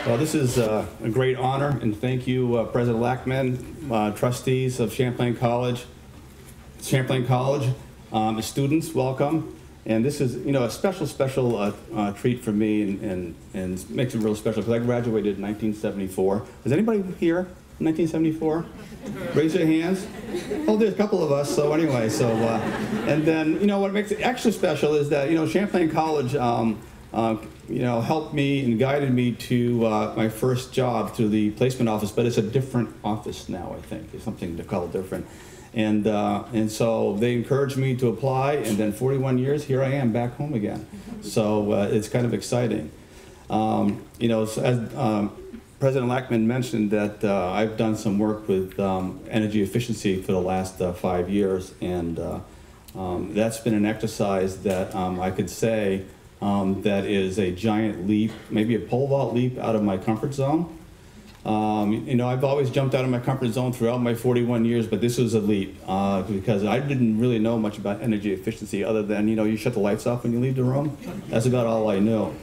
Well, this is a great honor, and thank you, President Lackman, trustees of Champlain College, the students, welcome. And this is, a special treat for me, and makes it real special because I graduated in 1974. Is anybody here in 1974? Raise your hands. Oh, there's a couple of us. So anyway, and then what makes it extra special is that Champlain College, helped me and guided me to my first job through the placement office, but it's a different office now. I think it's something to call it different. And so they encouraged me to apply, and then 41 years, here I am back home again. So it's kind of exciting. As President Lackman mentioned that I've done some work with energy efficiency for the last 5 years, and that's been an exercise that I could say that is a giant leap, maybe a pole vault leap out of my comfort zone. I've always jumped out of my comfort zone throughout my 41 years, but this was a leap because I didn't really know much about energy efficiency other than, you shut the lights off when you leave the room. That's about all I knew.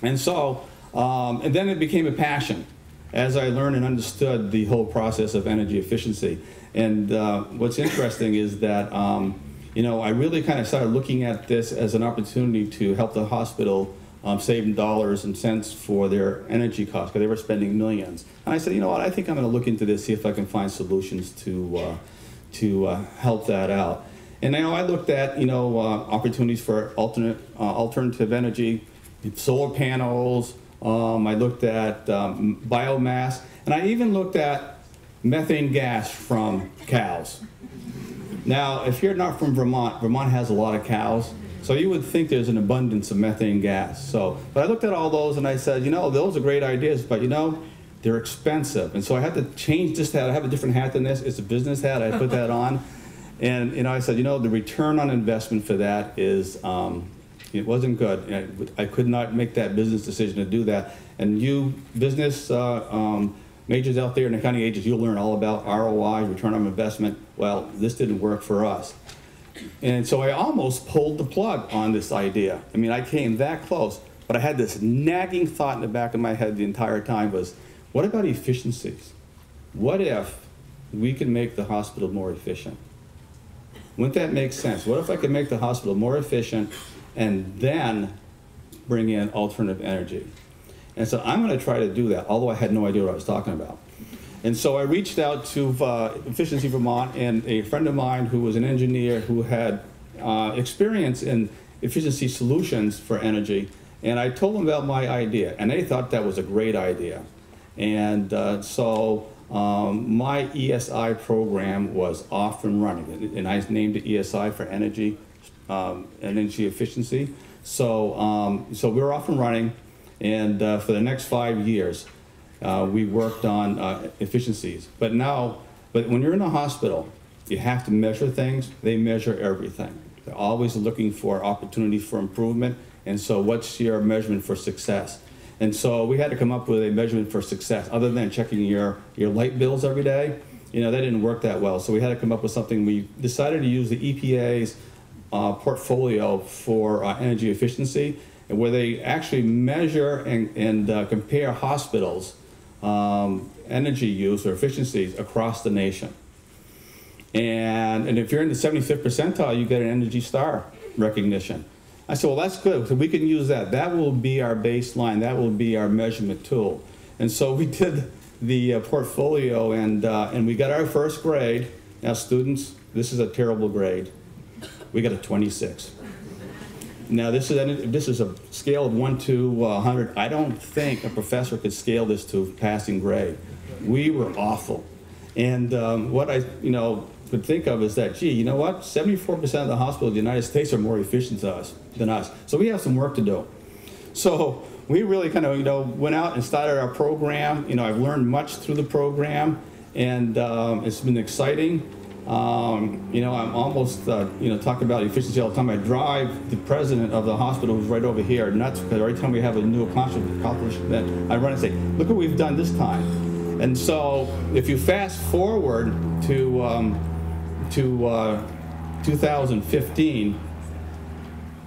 And so, and then it became a passion as I learned and understood the whole process of energy efficiency. And what's interesting is that, I really kind of started looking at this as an opportunity to help the hospital save dollars and cents for their energy costs, because they were spending millions. And I said, I think I'm going to look into this, see if I can find solutions to help that out. And I looked at opportunities for alternative energy, solar panels. I looked at biomass, and I even looked at methane gas from cows. Now, if you're not from Vermont, Vermont has a lot of cows. So you would think there's an abundance of methane gas. But I looked at all those and I said, those are great ideas, but they're expensive. And so I had to change this hat. I have a different hat than this. It's a business hat. I put that on. And I said, the return on investment for that is, it wasn't good. I could not make that business decision to do that. And you business majors out there and accounting agents, you'll learn all about ROI, return on investment. Well, this didn't work for us. And so I almost pulled the plug on this idea. I mean, I came that close, but I had this nagging thought in the back of my head the entire time was, what about efficiencies? What if we could make the hospital more efficient? Wouldn't that make sense? What if I could make the hospital more efficient and then bring in alternative energy? And so I'm going to try to do that, although I had no idea what I was talking about. And so I reached out to Efficiency Vermont, and a friend of mine who was an engineer who had experience in efficiency solutions for energy, and I told them about my idea, and they thought that was a great idea. And so my ESI program was off and running, and I named it ESI for energy efficiency. So we were off and running, and for the next 5 years, we worked on efficiencies. But when you're in a hospital, you have to measure things. They measure everything. They're always looking for opportunities for improvement. And so what's your measurement for success? And so we had to come up with a measurement for success. Other than checking your light bills every day, that didn't work that well. So we had to come up with something. We decided to use the EPA's portfolio for energy efficiency, and where they actually measure and compare hospitals' energy use or efficiencies across the nation. And if you're in the 75th percentile, you get an Energy Star recognition. I said, well, that's good. So we can use that. That will be our baseline. That will be our measurement tool. And so we did the portfolio, and we got our first grade. Now, students, this is a terrible grade. We got a 26. Now, this is a scale of 1 to 100. I don't think a professor could scale this to passing grade. We were awful. And what I could think of is that, gee, you know what? 74% of the hospitals in the United States are more efficient than us. So we have some work to do. So we really kind of went out and started our program. I've learned much through the program, and it's been exciting. I'm almost, talking about efficiency all the time. I drive the president of the hospital, who's right over here, nuts, because every time we have a new accomplishment, I run and say, look what we've done this time. And so if you fast forward to 2015,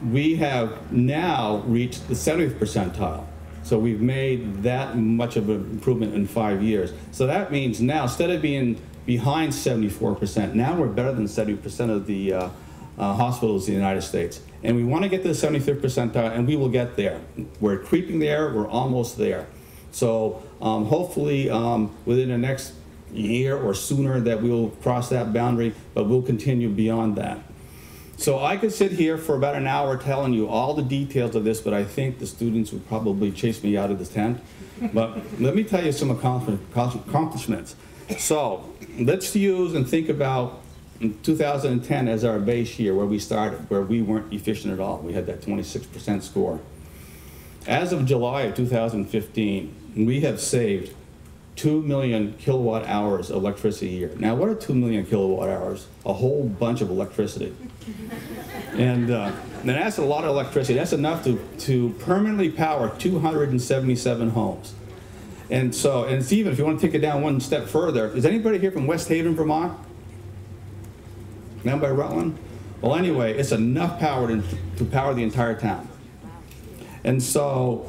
we have now reached the 70th percentile. So we've made that much of an improvement in 5 years. So that means now, instead of being behind 74%, now we're better than 70% of the hospitals in the United States. And we want to get to the 75th percentile, and we will get there. We're creeping there, we're almost there. So hopefully within the next year or sooner that we'll cross that boundary, but we'll continue beyond that. So I could sit here for about an hour telling you all the details of this, but I think the students would probably chase me out of this tent. But let me tell you some accomplishments. So let's use and think about 2010 as our base year where we started, where we weren't efficient at all. We had that 26% score. As of July of 2015, we have saved 2 million kilowatt hours of electricity a year. Now, what are 2 million kilowatt hours? A whole bunch of electricity. And that's a lot of electricity. That's enough to permanently power 277 homes. And so, and Stephen, if you want to take it down one step further, is anybody here from West Haven, Vermont? Down by Rutland? Well, anyway, it's enough power to power the entire town. And so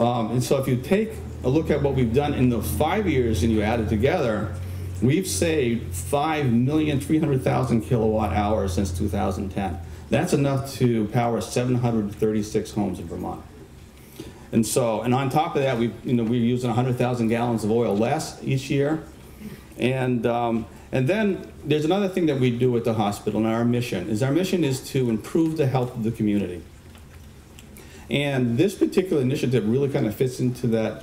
if you take a look at what we've done in those 5 years and you add it together, we've saved 5,300,000 kilowatt hours since 2010. That's enough to power 736 homes in Vermont. And so, and on top of that, we're using 100,000 gallons of oil less each year. And then there's another thing that we do at the hospital, and our mission is to improve the health of the community. And this particular initiative really kind of fits into that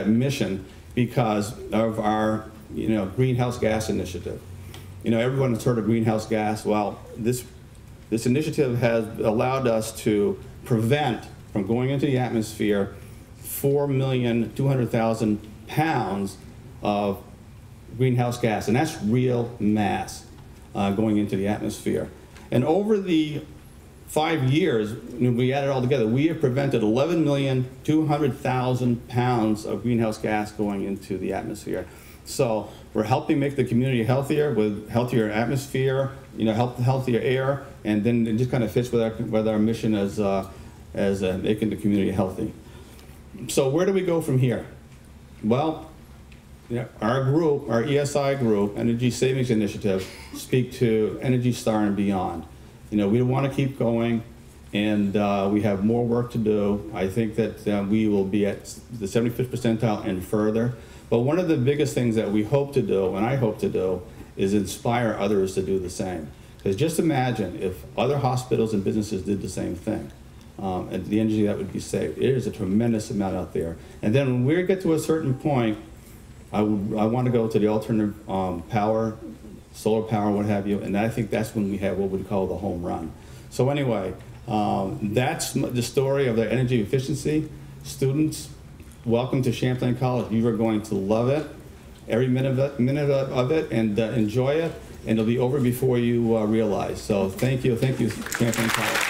mission because of our greenhouse gas initiative. Everyone has heard of greenhouse gas. Well, this initiative has allowed us to prevent from going into the atmosphere 4,200,000 pounds of greenhouse gas, and that's real mass going into the atmosphere. And over the 5 years, when we add it all together, we have prevented 11,200,000 pounds of greenhouse gas going into the atmosphere. So we're helping make the community healthier with healthier atmosphere, healthier air, and then it just kind of fits with our mission as making the community healthy. So where do we go from here? Well, our group, our ESI group, Energy Savings Initiative, speak to Energy Star and beyond. We want to keep going, and we have more work to do. I think that we will be at the 75th percentile and further. But one of the biggest things that we hope to do, and I hope to do, is inspire others to do the same. Because just imagine if other hospitals and businesses did the same thing, and the energy that would be saved. It is a tremendous amount out there. And then when we get to a certain point, I want to go to the alternative power, solar power, what have you, and I think that's when we have what we call the home run. So anyway, that's the story of the energy efficiency. Students, welcome to Champlain College. You are going to love it, every minute of it, and enjoy it, and it'll be over before you realize. So thank you, Champlain College.